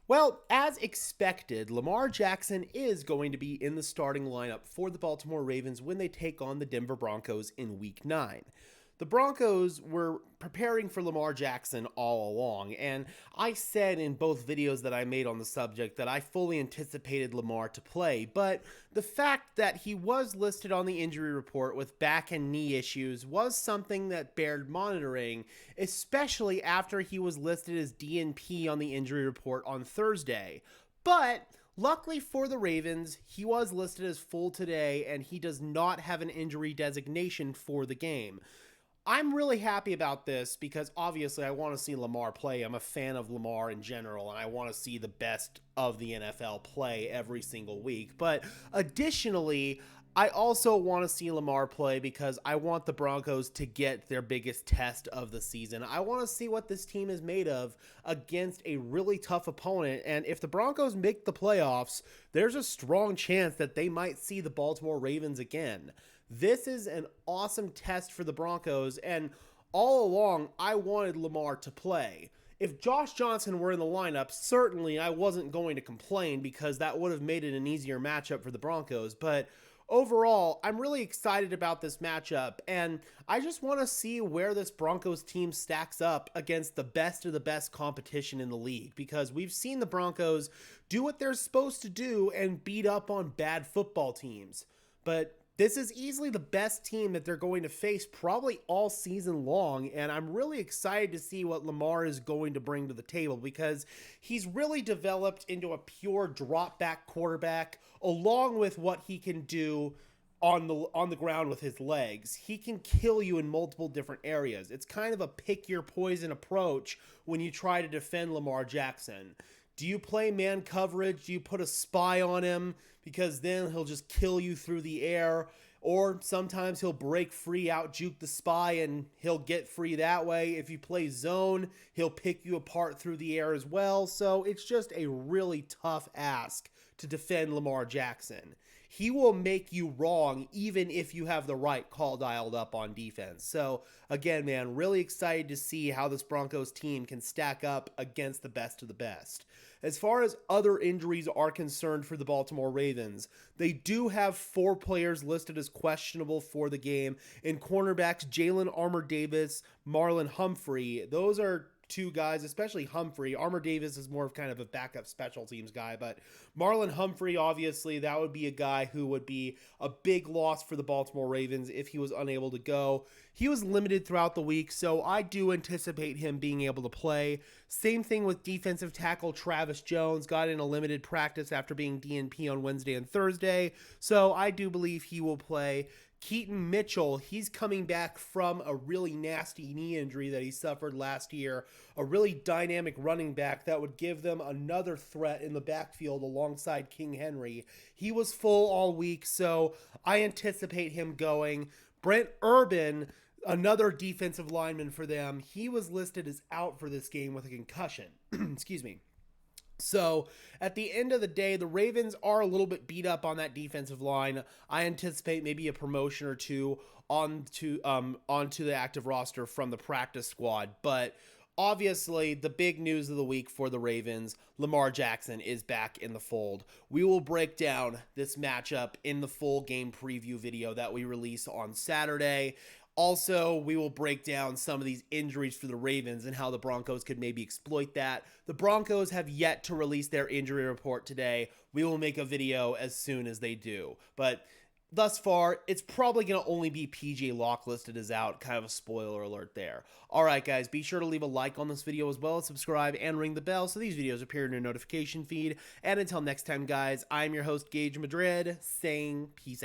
Well, as expected, Lamar Jackson is going to be in the starting lineup for the Baltimore Ravens when they take on the Denver Broncos in Week 9. The Broncos were preparing for Lamar Jackson all along, and I said in both videos that I made on the subject that I fully anticipated Lamar to play, but the fact that he was listed on the injury report with back and knee issues was something that bared monitoring, especially after he was listed as DNP on the injury report on Thursday. But luckily for the Ravens, he was listed as full today, and he does not have an injury designation for the game. I'm really happy about this because obviously I want to see Lamar play. I'm a fan of Lamar in general, and I want to see the best of the NFL play every single week. But additionally, I also want to see Lamar play because I want the Broncos to get their biggest test of the season. I want to see what this team is made of against a really tough opponent. And if the Broncos make the playoffs, there's a strong chance that they might see the Baltimore Ravens again. This is an awesome test for the Broncos, and all along, I wanted Lamar to play. If Josh Johnson were in the lineup, certainly I wasn't going to complain because that would have made it an easier matchup for the Broncos, but overall, I'm really excited about this matchup, and I just want to see where this Broncos team stacks up against the best of the best competition in the league, because we've seen the Broncos do what they're supposed to do and beat up on bad football teams. But this is easily the best team that they're going to face probably all season long, and I'm really excited to see what Lamar is going to bring to the table because he's really developed into a pure drop back quarterback along with what he can do on the ground with his legs. He can kill you in multiple different areas. It's kind of a pick your poison approach when you try to defend Lamar Jackson. Do you play man coverage? Do you put a spy on him? Because then he'll just kill you through the air. Or sometimes he'll break free, out juke the spy, and he'll get free that way. If you play zone, he'll pick you apart through the air as well. So it's just a really tough ask to defend Lamar Jackson. He will make you wrong even if you have the right call dialed up on defense. So again, man, really excited to see how this Broncos team can stack up against the best of the best. As far as other injuries are concerned for the Baltimore Ravens, they do have 4 players listed as questionable for the game in cornerbacks Jalen Armour Davis, Marlon Humphrey. Those are 2 guys, especially Humphrey. Armour Davis is more of kind of a backup special teams guy, but Marlon Humphrey, obviously, that would be a guy who would be a big loss for the Baltimore Ravens if he was unable to go. He was limited throughout the week, so I do anticipate him being able to play. Same thing with defensive tackle Travis Jones, got in a limited practice after being DNP on Wednesday and Thursday, so I do believe he will play. Keaton Mitchell, he's coming back from a really nasty knee injury that he suffered last year, a really dynamic running back that would give them another threat in the backfield alongside King Henry. He was full all week, so I anticipate him going. Brent Urban, another defensive lineman for them, he was listed as out for this game with a concussion. Excuse me. So at the end of the day, the Ravens are a little bit beat up on that defensive line. I anticipate maybe a promotion or two onto the active roster from the practice squad. But obviously, the big news of the week for the Ravens, Lamar Jackson is back in the fold. We will break down this matchup in the full game preview video that we release on Saturday. Also, we will break down some of these injuries for the Ravens and how the Broncos could maybe exploit that. The Broncos have yet to release their injury report today. We will make a video as soon as they do. But thus far, it's probably going to only be PJ Locke listed as out. Kind of a spoiler alert there. Alright guys, be sure to leave a like on this video as well as subscribe and ring the bell so these videos appear in your notification feed. And until next time guys, I'm your host Gage Madrid saying peace out.